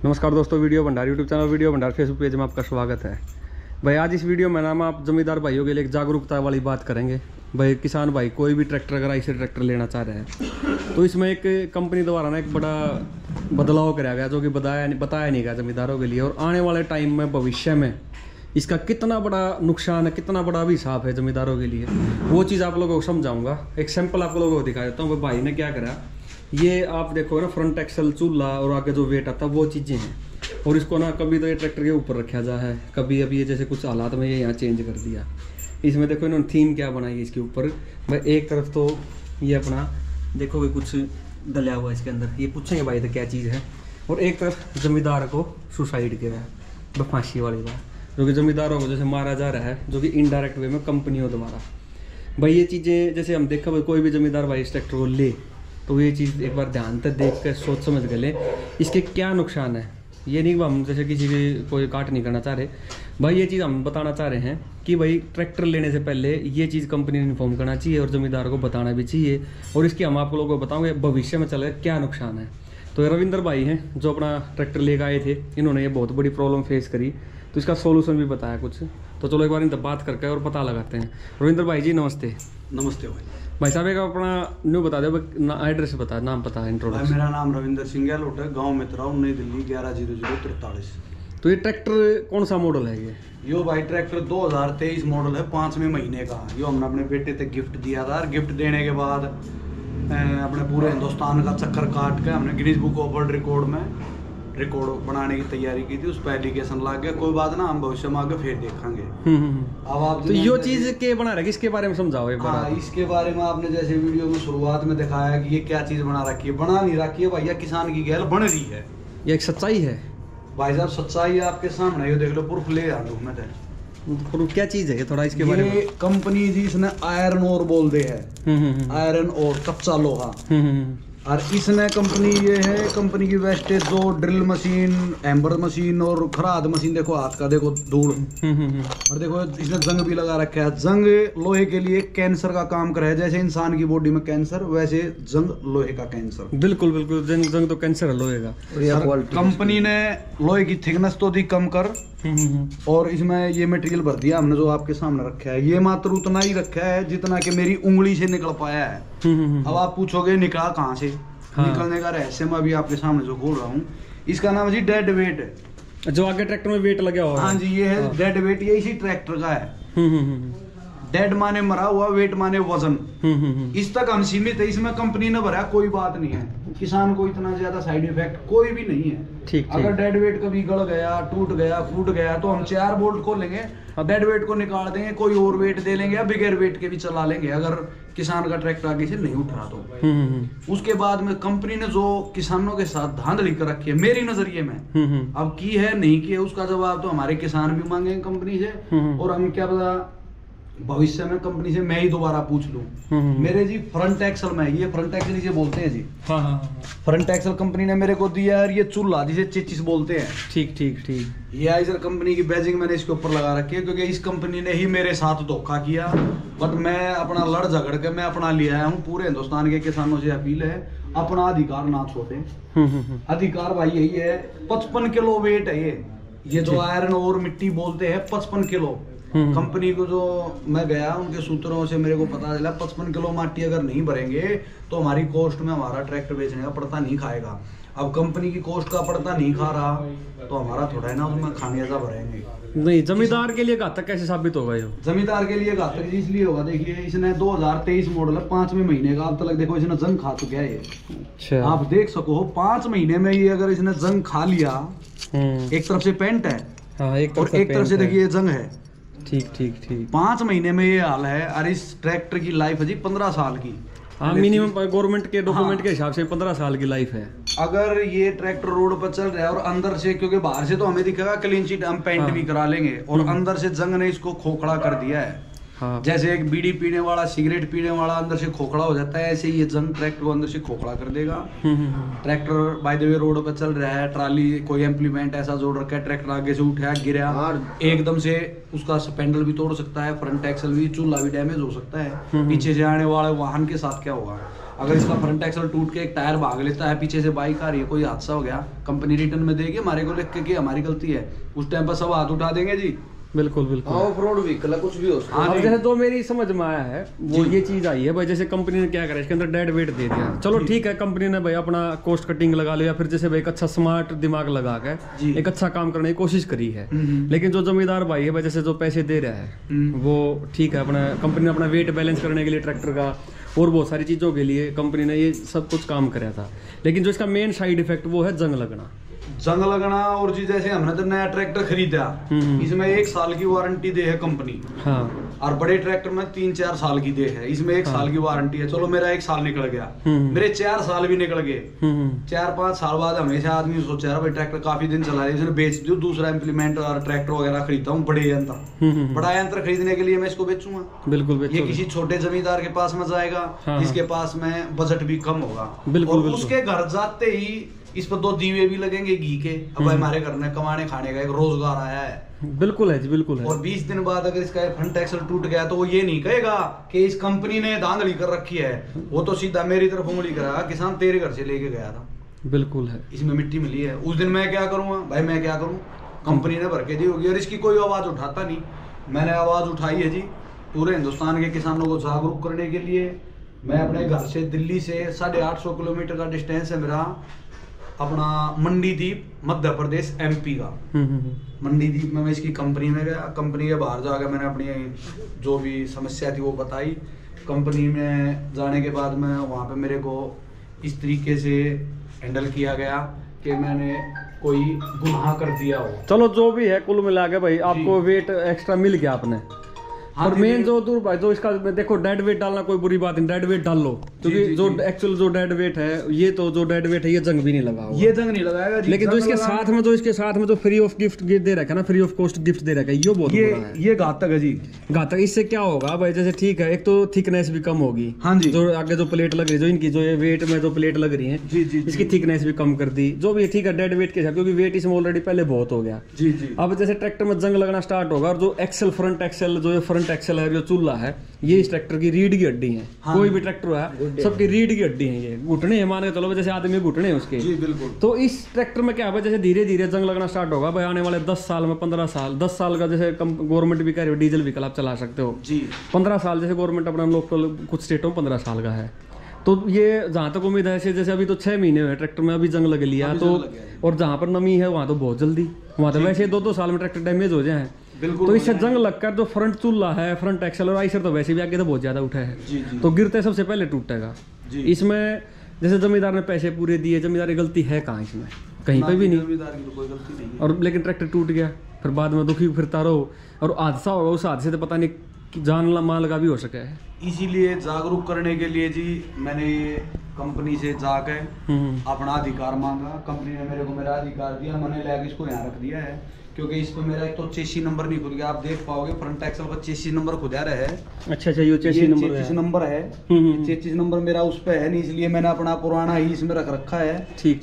नमस्कार दोस्तों, वीडियो भंडार यूट्यूब चैनल, वीडियो भंडार फेसबुक पेज में आपका स्वागत है। भाई आज इस वीडियो में नाम आप जमींदार भाइयों के लिए एक जागरूकता वाली बात करेंगे। भाई किसान भाई कोई भी ट्रैक्टर अगर ऐसे ट्रैक्टर लेना चाह रहे हैं तो इसमें एक कंपनी द्वारा ना एक बड़ा बदलाव कराया गया जो कि बताया नहीं गया जमींदारों के लिए। और आने वाले टाइम में भविष्य में इसका कितना बड़ा नुकसान है, कितना बड़ा अभिशाप है जमींदारों के लिए, वो चीज़ आप लोगों को समझाऊंगा। एक सैंपल आप लोगों को दिखा देता हूँ। भाई ने क्या करा, ये आप देखो ना, फ्रंट एक्सल चूल्हा और आगे जो वेट आता है वो चीज़ें हैं। और इसको ना कभी तो ये ट्रैक्टर के ऊपर रखा जा है, कभी अभी ये जैसे कुछ हालात में ये यहाँ चेंज कर दिया। इसमें देखो इन्होंने थीम क्या बनाई है इसके ऊपर। भाई एक तरफ तो ये अपना देखोगे कुछ डला हुआ इसके अंदर, ये पूछेंगे भाई तो क्या चीज़ है। और एक तरफ जमींदार को सुसाइड किया है, फांसी वाली बात, जो कि जमींदारों को जैसे मारा जा रहा है, जो कि इनडायरेक्ट वे में कंपनियों द्वारा। भाई ये चीज़ें जैसे हम देखा, भाई कोई भी जमींदार भाई इस ट्रैक्टर को ले तो ये चीज़ एक बार ध्यान से देख कर सोच समझ कर ले इसके क्या नुकसान है। ये नहीं हम जैसे किसी की कोई काट नहीं करना चाह रहे भाई, ये चीज़ हम बताना चाह रहे हैं कि भाई ट्रैक्टर लेने से पहले ये चीज़ कंपनी ने इन्फॉर्म करना चाहिए और ज़मींदार को बताना भी चाहिए। और इसकी हम आप लोगों को बताओगे भविष्य में चले क्या नुकसान है। तो रविंदर भाई हैं जो अपना ट्रैक्टर लेकर आए थे, इन्होंने ये बहुत बड़ी प्रॉब्लम फेस करी तो इसका सोल्यूशन भी बताया कुछ। तो चलो एक बार इनसे बात करके और पता लगाते हैं। रविंदर भाई जी नमस्ते। नमस्ते भाई साहब एक अपना न्यू बता दो, एड्रेस बता, नाम पता, इंट्रोडक्शन। मेरा नाम रविंदर सिंह गहलोत है, गांव मित्राओं, नई दिल्ली 110043। तो ये ट्रैक्टर कौन सा मॉडल है ये? यो भाई ट्रैक्टर 2023 मॉडल है, 5वें महीने का। यो हमने अपने बेटे तक गिफ्ट दिया था। गिफ्ट देने के बाद अपने पूरे हिंदुस्तान का चक्कर काट के हमने Guinness book of world record में रिकॉर्ड बनाने की तैयारी की थी। उस पर एप्लीकेशन ला गया। कोई बात ना, हम भविष्य में आगे फिर देखेंगे। अब आप तो यो चीज के बना रहे, इसके बारे में समझाओ एक बार। इसके बारे में आपने जैसे वीडियो में शुरुआत में दिखाया कि ये क्या चीज बना रखी है, बना नहीं रखी है भैया, किसान की गैल बन रही है। ये एक सच्चाई है भाई साहब, सच्चाई आपके सामने, ये देख लो, प्रूफ ले आ लो मैं प्रूफ क्या चीज है थोड़ा इसके बारे में। कंपनी जी इसने आयरन ओर बोल दे है, आयरन ओर, कच्चा लोहा। और इसने कंपनी ये है, कंपनी की वेस्टेज जो ड्रिल मशीन, एम्बर मशीन और खराद मशीन, देखो हाथ का देखो धूल। और देखो इसने जंग भी लगा रखा है। जंग लोहे के लिए कैंसर का काम करे है। जैसे इंसान की बॉडी में कैंसर, वैसे जंग लोहे का कैंसर। बिल्कुल बिल्कुल, जंग तो कैंसर है लोहे का। कंपनी ने लोहे की थिकनेस तो दी कम कर, और इसमें ये मटेरियल भर दिया हमने जो आपके सामने रखा है। ये मात्र उतना ही रखा है जितना कि मेरी उंगली से निकल पाया है। अब आप पूछोगे निकला कहाँ से? हाँ। निकलने का रहस्य मैं अभी आपके सामने जो बोल रहा हूँ, इसका नाम जी डेड वेट, जो आगे ट्रैक्टर में वेट लगा हुआ है। हाँ जी, ये है डेड वेट, ये इसी ट्रैक्टर का है। डेड माने मरा हुआ, वेट माने वजन। इस तक हम सीमित है। इसमें कंपनी ने भरा, कोई बात नहीं है। किसान को इतना ज्यादा साइड इफेक्ट कोई भी नहीं है। ठीक, अगर डेड वेट कभी गड़ गया, टूट गया, फूट गया तो हम 4 बोल्ट खोलेंगे, डेड वेट को निकाल देंगे, कोई और वेट दे लेंगे या बिगैर वेट के भी चला लेंगे, अगर किसान का ट्रैक्टर आगे से नहीं उठ रहा तो। उसके बाद में कंपनी ने जो किसानों के साथ धांधली कर रखी है, मेरी नजरिए में, अब की है नहीं की है, उसका जवाब तो हमारे किसान भी मांगेंगे कंपनी से। और हम क्या पता भविष्य में कंपनी से मैं ही दोबारा पूछ लूं। मेरे जी फ्रंट एक्सल में, ये फ्रंट एक्सल जिसे बोलते हैं जी, फ्रंट एक्सल कंपनी ने मेरे को दिया है। ये चूल्हा जिसे चेचिस बोलते हैं। ठीक ठीक ठीक। ये आइजर कंपनी की बैजिंग मैंने इसके ऊपर लगा रखी है, क्योंकि इस कंपनी ने ही मेरे साथ धोखा किया। बट मैं अपना लड़ झगड़ के मैं अपना ले आया हूँ। पूरे हिंदुस्तान के किसानों से अपील है, अपना अधिकार ना छोड़े। अधिकार भाई यही है, 55 किलो वेट है ये जो आयरन और मिट्टी बोलते हैं, 55 किलो। कंपनी को जो मैं गया, उनके सूत्रों से मेरे को पता चला 55 किलो माटी अगर नहीं भरेंगे तो हमारी कॉस्ट में हमारा ट्रैक्टर बेचने का पड़ता नहीं खाएगा। अब कंपनी की कॉस्ट का पड़ता नहीं खा रहा तो हमारा थोड़ा है ना, उसमें खामियाजा भरेंगे। नहीं, जमींदार के लिए घातक कैसे साबित होगा ये? जमींदार के लिए घातक इसलिए होगा, देखिए इसने 2023 मॉडल है, 5वें महीने का। अब तक देखो इसने जंग खा चुका है ये। अच्छा। आप देख सको 5 महीने में ये अगर इसने जंग खा लिया, एक तरफ से पेंट है और एक तरफ से देखिए जंग है। ठीक ठीक ठीक। 5 महीने में ये हाल है। और इस ट्रैक्टर की लाइफ है जी 15 साल की। हाँ, मिनिमम गवर्नमेंट के डॉक्यूमेंट के हिसाब से 15 साल की लाइफ है। अगर ये ट्रैक्टर रोड पर चल रहा है और अंदर से, क्योंकि बाहर से तो हमें दिखेगा क्लीन शीट, हम पेंट भी करा लेंगे, और अंदर से जंग ने इसको खोखला कर दिया है। हाँ। जैसे एक बीड़ी पीने वाला, सिगरेट पीने वाला अंदर से खोखला हो जाता है, ऐसे ही ये जंग ट्रैक्टर को अंदर से खोखला कर देगा। Tractor by the way road पर चल रहा है, ट्राली कोई इम्प्लीमेंट ऐसा जोड़ रखा है, ट्रैक्टर आगे से उठाया, गिरा, एकदम से उसका स्पेंडल भी तोड़ सकता है, फ्रंट एक्सल भी, चूल्हा भी डैमेज हो सकता है। पीछे से आने वाले वाहन के साथ क्या होगा? अगर इसका फ्रंट एक्सल टूट के एक टायर भाग लेता है, पीछे से बाइक आ रही है, कोई हादसा हो गया, कंपनी रिटर्न में देगी हमारे को लिख के कि हमारी गलती है, उस टाइम पर सब हाथ उठा देंगे जी। बिल्कुल बिल्कुल। ऑफ रोड व्हीकल कुछ भी हो सकता है। अब जैसे तो मेरी समझ में आया है वो ये चीज आई है भाई, जैसे कंपनी ने क्या करा इसके अंदर डेड वेट दे दिया, चलो ठीक है, कंपनी ने भाई अपना कॉस्ट कटिंग लगा लिया, फिर जैसे भाई एक अच्छा स्मार्ट दिमाग लगा के एक अच्छा काम करने की कोशिश करी है। लेकिन जो जमींदार भाई है भाई, जैसे जो पैसे दे रहा है वो ठीक है, अपना कंपनी ने अपना वेट बैलेंस करने के लिए ट्रैक्टर का और बहुत सारी चीजों के लिए कंपनी ने ये सब कुछ काम कराया था, लेकिन जो इसका मेन साइड इफेक्ट वो है जंग लगना। जंग लगना और जी, जैसे हमने तो नया ट्रैक्टर खरीदा, इसमें 1 साल की वारंटी दे है कंपनी। हाँ। और बड़े ट्रैक्टर में 3-4 साल की दे है, इसमें 1 साल की वारंटी है। चलो मेरा 1 साल निकल गया, मेरे 4 साल भी निकल गए। 4-5 साल बाद हमेशा आदमी सोचा यार भाई ट्रैक्टर काफी दिन चला रहे, बेच दो, दूसरा इम्प्लीमेंट और ट्रैक्टर वगैरह खरीदता हूँ, बड़े यंत्र। बड़ा यंत्र खरीदने के लिए मैं इसको बेचूंगा? बिल्कुल। ये किसी छोटे जमींदार के पास में जाएगा जिसके पास में बजट भी कम होगा, बिल्कुल। उसके घर जाते ही इस पर 2 दीवे भी लगेंगे घी के, अब हमारे घर में कमाने खाने का एक रोजगार आया है। बिल्कुल है जी, बिल्कुल है। और 20 दिन बाद अगर इसका फ्रंट एक्सल टूट गया तो वो ये नहीं कहेगा कि इस कंपनी ने धांधली कर रखी है, वो तो सीधा मेरी तरफ उंगली कराएगा, किसान तेरे घर से लेके गया था। बिल्कुल है। इसमें मिट्टी मिली है, उस दिन मैं क्या करूंगा भाई, मैं क्या करूं, कंपनी ने भर के दी होगी। और इसकी कोई आवाज उठाता नहीं, मैंने आवाज उठाई है जी, पूरे हिंदुस्तान के किसानों को जागरूक करने के लिए। मैं अपने घर से दिल्ली से 850 किलोमीटर का डिस्टेंस है मेरा, अपना मंडीदीप मध्य प्रदेश MP का। मंडीदीप में मैं इसकी कंपनी में गया, कंपनी के बाहर जाकर मैंने अपनी जो भी समस्या थी वो बताई। कंपनी में जाने के बाद में वहाँ पे मेरे को इस तरीके से हैंडल किया गया कि मैंने कोई गुनाह कर दिया हो। चलो जो भी है, कुल मिला के भाई आपको वेट एक्स्ट्रा मिल गया आपने। हाँ, और मेन जो दूर भाई जो इसका देखो, डेड वेट डालना कोई बुरी बात नहीं, डेड वेट डाल लो, क्योंकि जो एक्चुअल जो डेड वेट है ये तो जो डेड वेट है ये जंग भी नहीं लगा होगा, ये जंग नहीं लगाएगा जी। लेकिन जो इसके साथ में जो फ्री ऑफ गिफ्ट दे रखा है ना, फ्री ऑफ कॉस्ट गिफ्ट दे रखा है, ये बहुत बुरा है, ये घातक है जी, घातक। इससे क्या होगा भाई, जैसे ठीक है, एक तो थिकनेस भी कम होगी। हाँ जी। जो आगे जो प्लेट लग रही है, जो इनकी जो वेट में जो प्लेट लग रही है इसकी थिकनेस भी कम कर दी, जो भी ठीक है डेड वेट के साथ, क्योंकि वेट इसमें ऑलरेडी पहले बहुत हो गया जी जी। अब जैसे ट्रैक्टर में जंग लगना स्टार्ट होगा, और जो एक्सल फ्रंट एक्सल है, जो है ये इस ट्रैक्टर की रीढ़ की हड्डी है। हाँ, कोई भी ट्रैक्टर है सबकी रीढ़ की हड्डी है, ये घुटने है, मान के चलो जैसे आदमी घुटने हैं उसके जी बिल्कुल। तो इस ट्रैक्टर में क्या है, जैसे धीरे धीरे जंग लगना स्टार्ट होगा भाई, आने वाले 10 साल में 15 साल 10 साल का जैसे गवर्नमेंट भी कह रही है डीजल व्हीकल आप चला सकते हो जी, 15 साल जैसे गवर्नमेंट अपना लोकल कुछ स्टेटों में 15 साल का है। तो ये जहाँ तक उम्मीद है, जैसे अभी तो 6 महीने हुए ट्रैक्टर में, अभी जंग लग लिया तो, और जहाँ पर नमी है वहाँ तो बहुत जल्दी, वहाँ तो वैसे 2-2 साल में ट्रैक्टर डैमेज हो जाए। तो इससे जंग लगकर जो फ्रंट चूल्हा है, फ्रंट एक्सल और आइसर तो वैसे भी आगे तो बहुत ज्यादा उठा है जी। तो गिरते सबसे पहले टूटेगा। इसमें जैसे जमींदार ने पैसे पूरे दिए, जमींदार की गलती है कहाँ इसमें? कहीं पे भी नहीं, जमींदार की तो कोई गलती नहीं। और लेकिन ट्रैक्टर टूट गया, फिर बाद में दुखी फिरता रहो, और हादसा होगा, उस हादसे से पता नहीं जान माल का भी हो सके है। इसीलिए जागरूक करने के लिए जी मैंने ये कंपनी से जाकर अपना अधिकार मांगा, कंपनी ने मेरे को मेरा अधिकार दिया, मैंने लेकर इसको यहाँ रख दिया है, क्योंकि इस पर मेरा एक तो चेसी नंबर नहीं खुद गया, आप देख पाओगे फ्रंट एक्सल का चेसी नंबर खुदा रहा है। अच्छा, ये चेसी नंबर है, चेसी नंबर मेरा उस पे है नहीं, इसलिए मैंने अपना पुराना ही इसमें रख रखा है,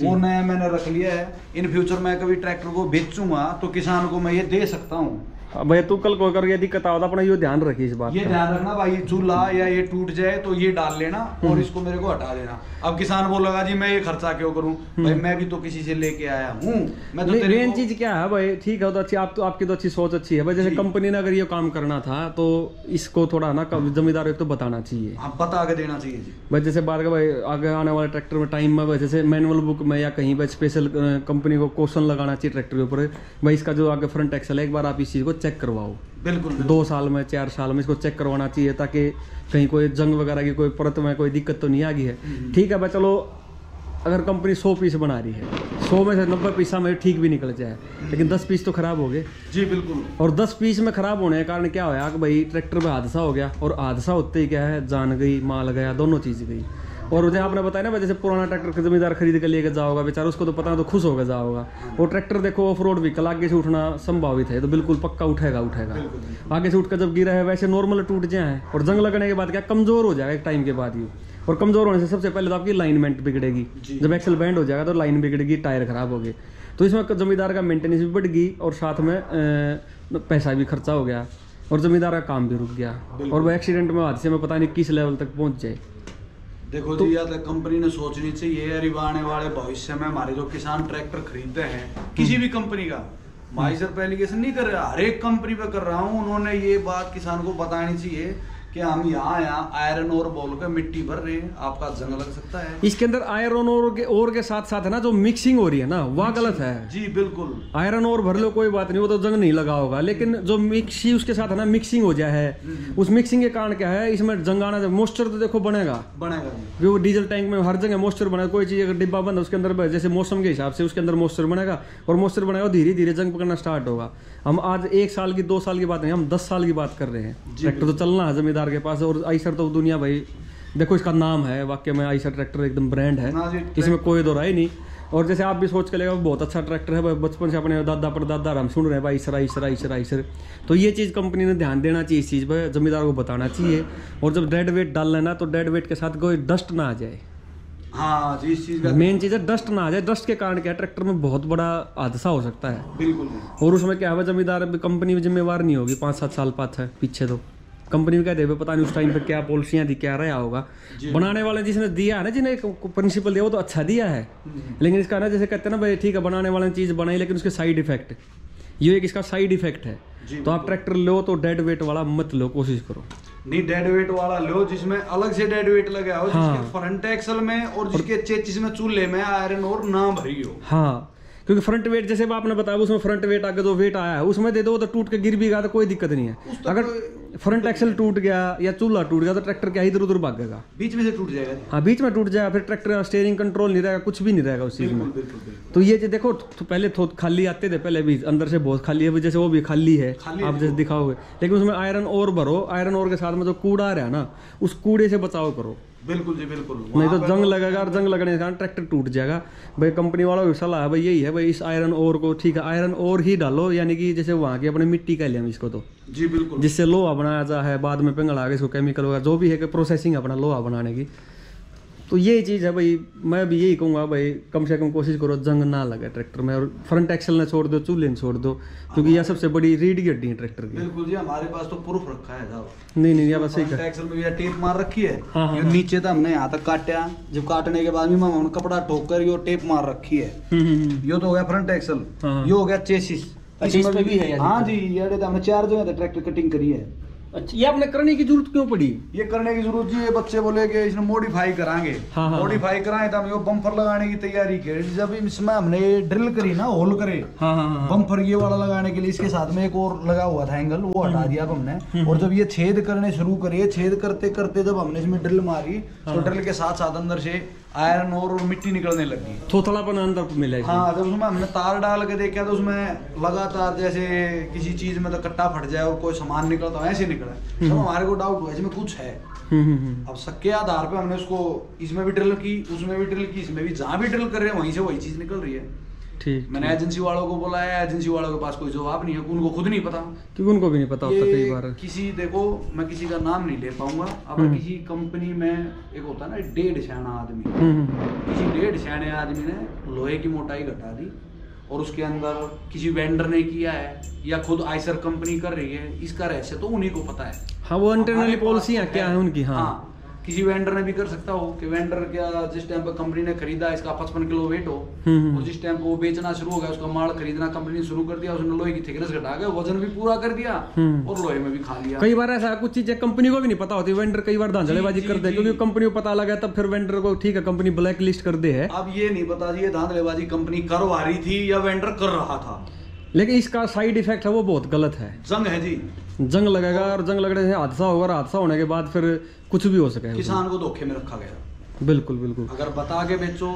वो नया मैंने रख लिया है। इन फ्यूचर मैं कभी ट्रैक्टर को बेचूंगा तो किसान को मैं ये दे सकता हूँ। भैया तू कल कोई कर ये दिक्कत आओ अपना ये ध्यान रखिए, इस बात ये ध्यान रखना भाई, चूल्हा या ये टूट जाए तो ये डाल लेना और इसको मेरे को हटा देना। अब किसान बोलेगा जी मैं ये खर्चा क्यों करूं, भाई मैं भी तो किसी से लेके आया हूँ। मैं तो मेन चीज क्या है भाई, ठीक है तो अच्छी, आप तो आपकी तो अच्छी सोच अच्छी है भाई, जैसे कंपनी ने अगर ये काम करना था तो इसको थोड़ा ना जमींदार तो बताना चाहिए, बता के देना चाहिए जी भाई। जैसे बार भाई आगे आने वाले ट्रैक्टर में टाइम में जैसे मैनुअल बुक में या कहीं पर स्पेशल कंपनी को क्वेश्चन लगाना चाहिए ट्रैक्टर के ऊपर, भाई इसका जो आगे फ्रंट एक्सल है एक बार आप इस चीज को चेक करवाओ। बिल्कुल 2 साल में 4 साल में इसको चेक करवाना चाहिए, ताकि कहीं कोई जंग वगैरह की कोई परत में कोई दिक्कत तो नहीं आ गई है। ठीक है भाई, चलो अगर कंपनी 100 पीस बना रही है, 100 में से 90 पीसा में ठीक भी निकल जाए, लेकिन 10 पीस तो खराब हो गए जी बिल्कुल। और 10 पीस में खराब होने के कारण क्या होया कि भाई ट्रैक्टर में हादसा हो गया, और हादसा होते ही क्या है, जान गई, माल गया, दोनों चीज़ गई। और जैसे आपने बताया ना, जैसे पुराना ट्रैक्टर जमींदार खरीद के लेके जाओगा बेचारा, उसको तो पता ना, तो खुश होकर जाओगा। वो ट्रैक्टर देखो ऑफ रोड व्हीकल आगे से उठना संभावित है, तो बिल्कुल पक्का उठेगा। आगे से उठकर जब गिरा है वैसे नॉर्मल टूट जाए, और जंग लगने के बाद क्या कमजोर हो जाएगा एक टाइम के बाद ही। और कमजोर होने से सबसे पहले तो आपकी लाइनमेंट बिगड़ेगी, जब एक्सल बैंड हो जाएगा तो लाइन बिगड़ेगी, टायर खराब हो गए, तो इसमें जमींदार का मेंटेनेंस भी बढ़ गई, और साथ में पैसा भी खर्चा हो गया, और जमींदार का काम भी रुक गया, और वो एक्सीडेंट में हादसे में पता नहीं किस लेवल तक पहुंच जाए। देखो जी, या तो कंपनी ने सोचनी चाहिए यार आने वाले भविष्य में हमारे जो किसान ट्रैक्टर खरीदते हैं किसी भी कंपनी का, मैं सिर्फ एप्लीकेशन नहीं कर रहा, हर एक कंपनी पे कर रहा हूँ, उन्होंने ये बात किसान को बतानी चाहिए कि हम यहाँ आयरन ओर बोल कर मिट्टी भर रहे हैं, आपका जंग लग सकता है। इसके अंदर आयरन ओर के साथ साथ है ना जो मिक्सिंग हो रही है ना, वह गलत है जी। बिल्कुल, आयरन ओर भर लो कोई बात नहीं, वो तो जंग नहीं लगा होगा, लेकिन जो मिक्सी उसके साथ है ना मिक्सिंग हो जाए है, उस मिक्सिंग के कारण क्या है इसमें जंग आना, मॉइस्चर तो देखो बनेगा जो डीजल टैंक में हर जगह मॉइस्चर बनेगा, कोई चीज अगर डिब्बा बंद है उसके अंदर जैसे मौसम के हिसाब से उसके अंदर मॉइस्चर बनेगा, और मॉइस्चर बनेगा धीरे धीरे जंग पकड़ना स्टार्ट होगा। हम आज 1 साल की 2 साल की बात नहीं, हम 10 साल की बात कर रहे हैं। ट्रैक्टर तो चलना है जमींदार के पास, और आइसर तो दुनिया भाई देखो इसका नाम है, वाकई में आइसर ट्रैक्टर एकदम ब्रांड है, इसमें कोई दो राय नहीं। और जैसे आप भी सोच के लेगा बहुत अच्छा ट्रैक्टर है, बचपन से अपने दादा परदादा हम सुन रहे हैं भाई आइसर आइसर आइसर आइसर, तो ये चीज़ कंपनी ने ध्यान देना चाहिए, इस चीज़ पर जमींदार को बताना चाहिए। और जब डेड वेट डाल लेना तो डेड वेट के साथ कोई डस्ट ना आ जाए। हाँ जी, इस चीज का मेन चीज़ है डस्ट ना आ जाए, डस्ट के कारण क्या ट्रैक्टर में बहुत बड़ा हादसा हो सकता है। बिल्कुल। और उसमें क्या है जमींदार कंपनी में जिम्मेवार नहीं होगी 5-7 साल पीछे, तो कंपनी में क्या दे पता नहीं उस टाइम पे क्या पॉलिसियां थी क्या रहा होगा। बनाने वाले जिसने दिया है ना, जिन्हें प्रिंसिपल दिया वो तो अच्छा दिया है, लेकिन इसका ना जैसे कहते हैं ना भाई ठीक है बनाने वाले ने चीज़ बनाई लेकिन उसके साइड इफेक्ट, ये एक इसका साइड इफेक्ट है। तो आप ट्रैक्टर लो तो डेड वेट वाला मत लो, कोशिश करो नहीं डेड वेट वाला लो जिसमें अलग से डेड वेट लगा हो, जिसके फ्रंट एक्सल में और जिसके चेचिस में चूल्हे में आयरन और ना भरी हो। हाँ, क्योंकि फ्रंट वेट जैसे आपने बताया उसमें फ्रंट वेट आगे जो वेट आया है उसमें दे दो तो टूट के गिर भी गया तो कोई दिक्कत नहीं है। अगर फ्रंट एक्सल टूट गया या चूल्हा टूट गया तो ट्रैक्टर क्या इधर उधर भागेगा, बीच में से टूट जाएगा। हाँ, बीच में टूट जाएगा, फिर ट्रैक्टर स्टीयरिंग कंट्रोल नहीं रहेगा, कुछ भी नहीं रहेगा उस चीज में। तो ये देखो तो पहले खाली आते थे, पहले भी अंदर से बहुत खाली है, जैसे वो भी खाली है आप जैसे दिखाओगे, लेकिन उसमें आयरन और भरो, आयरन और के साथ में जो कूड़ा आ रहा है ना उस कूड़े से बचाव करो। बिल्कुल जी बिल्कुल, नहीं तो जंग लगेगा और जंग लगने के कारण ट्रैक्टर टूट जाएगा। भाई कंपनी वालों की सलाह है भाई यही है भाई इस आयरन ओर को ठीक है आयरन ओर ही डालो, यानी कि जैसे वहाँ की अपने मिट्टी का लिया इसको तो जी बिल्कुल, जिससे लोहा बनाया जा है, बाद में पिघला के इसको केमिकल वगैरह जो भी है कि प्रोसेसिंग अपना लोहा बनाने की। तो यही चीज़ है भाई, मैं भी यही कहूँगा भाई कम से कम कोशिश करो जंग ना लगे ट्रैक्टर में, और फ्रंट एक्सल ने छोड़ दो, चूल्हे ने छोड़ दो, क्योंकि यह सबसे बड़ी रीढ़ की हड्डी है ट्रैक्टर की। बिल्कुल जी, हमारे पास तो प्रूफ रखा है साहब। नहीं ये बस सही फ्रंट एक्सल में ये टेप मार रखी है। हाँ, नीचे तो हमने यहाँ तक काटा, जब काटने के बाद भी हमने कपड़ा ठोक कर ये टेप मार रखी है। ये तो हो गया फ्रंट एक्सल, ये हो गया चेसिस, इसमें भी है। हाँ जी, ये हमने 4 जगह ट्रैक्टर कटिंग करी है। अच्छा, ये आपने करने की जरूरत क्यों पड़ी? ये करने की जरूरत जी, ये बच्चे बोले कि इसने मॉडिफाई कराएंगे। मॉडिफाई कराए तो हम ये बम्पर लगाने की तैयारी करी, जब इसमें हमने ड्रिल करी ना, होल करे बम्पर ये वाला लगाने के लिए, इसके साथ में एक और लगा हुआ था एंगल, वो हटा दिया हमने। और जब ये छेद करने शुरू करे, छेद करते करते जब हमने इसमें ड्रिल मारी तो ड्रिल के साथ साथ अंदर से आयरन और मिट्टी निकलने लगी, थोथलापन अंदर मिला। हाँ, जब उसमें हमने तार डाल के देखा तो उसमें लगातार जैसे किसी चीज में तो कट्टा फट जाए और कोई सामान निकला तो ऐसे निकला। तो हमारे को डाउट हुआ इसमें कुछ है। अब सबके आधार पे हमने उसको इसमें भी ड्रिल की, उसमें भी ड्रिल की, इसमें भी, जहाँ भी ड्रिल कर रहे हैं वहीं से वही चीज निकल रही है। ठीक, मैंने एजेंसी वालों को बोला है, एजेंसी वालों के पास कोई जवाब नहीं है, उनको खुद नहीं पता, क्योंकि उनको भी नहीं पता होता कई बार। किसी देखो मैं किसी का नाम नहीं ले पाऊंगा, अब किसी कंपनी में एक होता है ना 1.5 सियाना आदमी, किसी 1.5 सियाने आदमी ने लोहे की मोटाई घटा दी और उसके अंदर किसी वेंडर ने किया है या खुद आइसर कंपनी कर रही है, इसका रहस्य तो उन्हीं को पता है। हाँ, वो इंटरनल पॉलिसियां क्या है उनकी। हाँ, किसी वेंडर ने भी कर सकता हो कि वेंडर क्या जिस टाइम पर कंपनी ने खरीदा इसका 55 किलो वेट हो, और जिस टाइम पर वो बेचना शुरू हो गया उसका माल खरीदना कंपनी ने शुरू कर दिया, उसने लोहे की थिकनेस घटा के वजन भी पूरा कर दिया और लोहे में भी खा लिया। कई बार ऐसा कुछ चीजें कंपनी को भी नहीं पता होती, वेंडर कई बार धांधलेबाजी कर दे, क्योंकि कंपनी को पता लगा तब फिर वेंडर को ठीक है कंपनी ब्लैक लिस्ट कर दे है। अब ये नहीं पता जी ये धांधलेबाजी कंपनी करवा रही थी या वेंडर कर रहा था, लेकिन इसका साइड इफेक्ट है वो बहुत गलत है। जंग है जी, जंग लगेगा और जंग लगने से हादसा होगा, और हादसा होने के बाद फिर कुछ भी हो सके। किसान को धोखे में रखा गया। बिल्कुल बिल्कुल, अगर बता के बेचो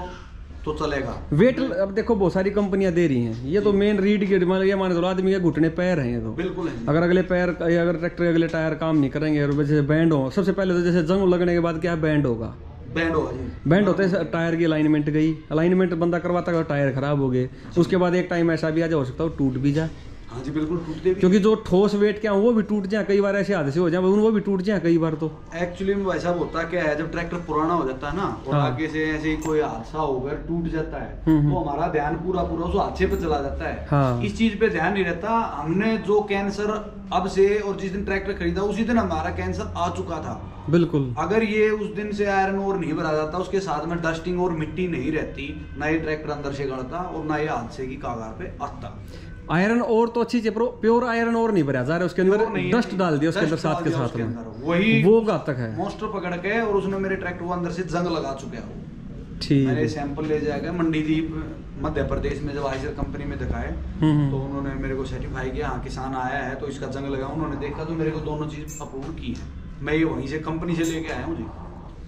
तो चलेगा। वेट अब देखो बहुत सारी कंपनियां दे रही हैं, ये तो मेन रीड की ये मान लो आदमी के घुटने पैर हैं, ये तो बिल्कुल है। अगर अगले पैर या अगर ट्रैक्टर के अगले टायर काम नहीं करेंगे और जैसे बैंड हो, सबसे पहले तो जैसे जंग लगने के बाद क्या बैंड होगा, बैंड होते हैं, टायर की अलाइनमेंट गई, अलाइनमेंट बंदा करवाता है टायर खराब हो गए, उसके बाद एक टाइम ऐसा भी आ जा हो सकता है टूट भी जाए। हाँ जी बिल्कुल, टूटते भी, क्योंकि जो ठोस वेट क्या वो भी टूट जाए, कई बार ऐसे हादसे हो जाए वो भी टूट जाए कई बार। तो एक्चुअली में वैसा होता क्या है, जब ट्रैक्टर पुराना हो जाता है ना और आगे से ऐसे ही कोई हादसा होकर टूट जाता है तो हमारा ध्यान पूरा उस हादसे पे चला जाता है। इस चीज पे ध्यान नहीं रहता, हमने जो कैंसर अब से, और जिस दिन ट्रैक्टर खरीदा उसी दिन हमारा कैंसर आ चुका था। बिल्कुल। अगर ये उस दिन से आयरन और नहीं भरा जाता, उसके साथ में डस्टिंग और मिट्टी नहीं रहती, ना ये ट्रैक्टर अंदर से गड़ता और ना ये हादसे की कागार पे आता। आयरन और तो अच्छी चीज, प्योर आयरन और नहीं भरा जा रहा, उसके अंदर डस्ट डाल दिया उसके अंदर साथ के साथ में, वही वो घातक है। मोस्टर पकड़ के और उसने मेरे ट्रैक्टर को अंदर से जंग लगा चुका है। ठीक, मैंने सैंपल ले जाकर मंडीदीप मध्य प्रदेश में जब आइसर कंपनी में दिखाए तो उन्होंने मेरे को सर्टिफाई किया, हाँ किसान आया है तो इसका जंग लगा। उन्होंने देखा तो मेरे को दोनों चीज अप्रूव की है, मैं ये वहीं से कंपनी से लेके आया हूँ जी।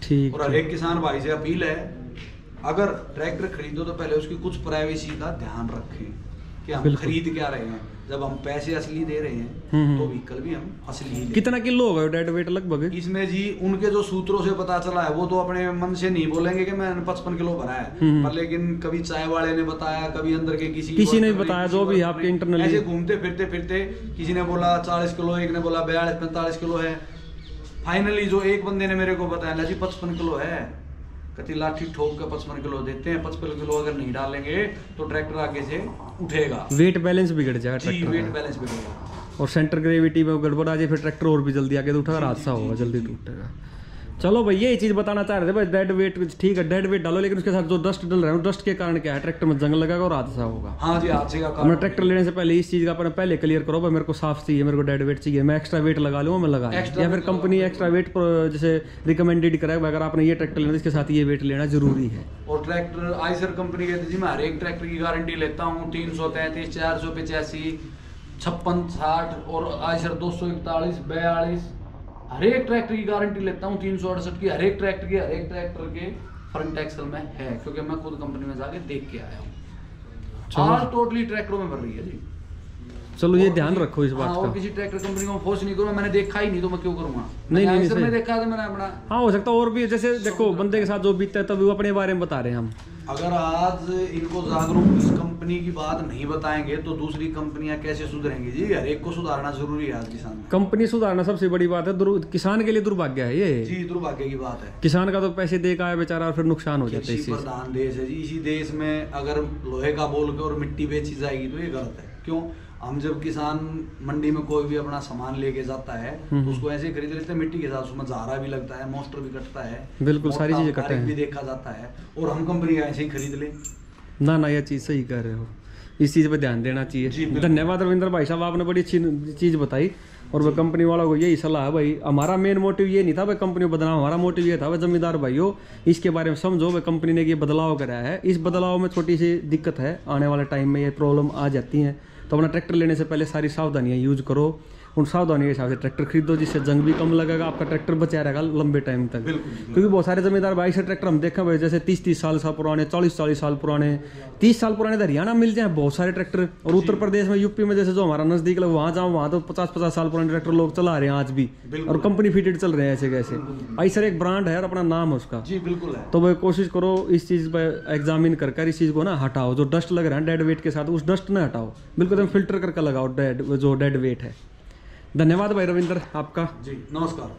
ठीक। और हर एक किसान भाई से अपील है, अगर ट्रैक्टर खरीदो तो पहले उसकी कुछ प्राइवेसी का ध्यान रखें कि हम खरीद क्या रहे हैं। जब हम पैसे असली दे रहे हैं तो व्हीकल भी हम असली ही। कितना किलो होगा डेड वेट लगभग इसमें जी? उनके जो सूत्रों से पता चला है, वो तो अपने मन से नहीं बोलेंगे कि मैंने 55 किलो भरा है, पर लेकिन कभी चाय वाले ने बताया, कभी अंदर के किसी ने बताया, जो भी आपके इंटरनल ऐसे घूमते फिरते किसी ने बोला 40 किलो, एक ने बोला 42-45 किलो है। फाइनली जो एक बंदे ने मेरे को बताया जी 55 किलो है, कति लाठी ठोक के 55 किलो देते हैं। 55 किलो अगर नहीं डालेंगे तो ट्रैक्टर आगे से उठेगा, वेट बैलेंस बिगड़ जाएगा ट्रैक्टर, वेट बैलेंस बिगड़ेगा और सेंटर ग्रेविटी में गड़बड़ आ जाए, फिर ट्रैक्टर और भी जल्दी आगे तो उठेगा, हादसा होगा, जल्दी टूटेगा। चलो भाई, यही चीज बताना चाह रहे थे भाई। डेड वेट ठीक है, डेड वेट डालो, लेकिन उसके साथ जो डस्ट डल रहा है, डस्ट के कारण क्या है, ट्रैक्टर में जंग लगाएगा और हादसा होगा। हाँ जी, हादसे का कारण। ट्रैक्टर लेने से पहले इस चीज का अपना पहले क्लियर करो भाई, मेरे को साफ चाहिए, मेरे को डेड वेट चाहिए, मैं एक्स्ट्रा वेट लगा लूँ, मैं लगा, या फिर कंपनी एक्स्ट्रा वेट जैसे रिकमेंडेड कराएगा, अगर आपने ये ट्रैक्टर लेना इसके साथ ये वेट लेना जरूरी है। और ट्रैक्टर आइसर कंपनी कहती जी मैं हर एक ट्रैक्टर की गारंटी लेता हूँ, 333, 485, 56, 60 और आइसर 241, 42, हर एक ट्रैक्टर की गारंटी लेता हूँ, 368 की, हर एक ट्रैक्टर के फ्रंट एक्सल में है, क्योंकि मैं खुद कंपनी में जाके देख के आया हूँ। ऑल टोटली ट्रैक्टरों में भर रही है जी। चलो ये ध्यान रखो इस बात का। और किसी ट्रैक्टर कंपनी को फोर्स नहीं करूँ, मैंने देखा ही नहीं तो मैं क्यों करूँगा? नहीं, मैंने देखा था मैंने अपना। हाँ हो सकता है, और भी जैसे देखो बंदे के साथ जो बीतता है तभी वो अपने बारे में बता रहे हैं हम। अगर आज इनको जागरूक इस कंपनी की बात नहीं बताएंगे तो दूसरी कंपनियां कैसे सुधरेंगी जी? हर एक को सुधारना जरूरी है आज किसान। कंपनी सुधारना सबसे बड़ी बात है, किसान के लिए दुर्भाग्य है ये जी, दुर्भाग्य की बात है। किसान का तो पैसे दे का है बेचारा और फिर नुकसान हो जाता है। कृषि प्रधान देश है जी, इसी देश में अगर लोहे का बोल के और मिट्टी बेची जाएगी तो ये गलत है। क्यों? हम जब किसान मंडी में कोई भी अपना सामान लेके जाता है तो उसको ऐसे खरीद लेते हैं मिट्टी के साथ, उसमें झारा भी लगता है, मोस्टर भी कटता है, बिल्कुल सारी चीजें कटते हैं, भी देखा जाता है, और हम कंपनी का ऐसे ही खरीद ले। ना ये चीज सही कह रहे हो, इस चीज पे ध्यान देना चाहिए। धन्यवाद रविंद्र भाई साहब, आपने बड़ी अच्छी चीज बताई। और वह कंपनी वालों को यही सलाह है भाई, हमारा मेन मोटिव ये नहीं था भाई कंपनी को बदनाम, हमारा मोटिव ये था भाई जमींदार भाइयों इसके बारे में समझो, भाई कंपनी ने ये बदलाव कराया है, इस बदलाव में छोटी सी दिक्कत है, आने वाले टाइम में ये प्रॉब्लम आ जाती है, तो अपना ट्रैक्टर लेने से पहले सारी सावधानियां यूज करो, उन सावधानियों के हिसाब से ट्रैक्टर खरीदो, जिससे जंग भी कम लगेगा, आपका ट्रैक्टर बचा रहेगा लंबे टाइम तक। क्योंकि बहुत सारे जमींदार भाई से ट्रैक्टर हम देखें भाई, जैसे 30-30 साल पुराने, 40-40 साल पुराने, 30 साल पुराने हरियाणा मिल जाए बहुत सारे ट्रैक्टर, और उत्तर प्रदेश में यूपी में जैसे जो हमारा नजदीक लगे वहाँ जाओ, वहाँ तो 50-50 साल पुराने ट्रैक्टर लोग चला रहे हैं आज भी, और कंपनी फिटेड चल रहे हैं ऐसे कैसे। आइसर एक ब्रांड है और अपना नाम है उसका जी, बिल्कुल है। तो भाई कोशिश करो इस चीज पर एग्जामिन कर इस चीज को ना हटाओ, जो डस्ट लग रहा है डेड वेट के साथ उस डस्ट ने हटाओ, बिल्कुल एकदम फिल्टर करके लगाओ जो डेड वेट है। धन्यवाद भाई रविंद्र आपका जी, नमस्कार।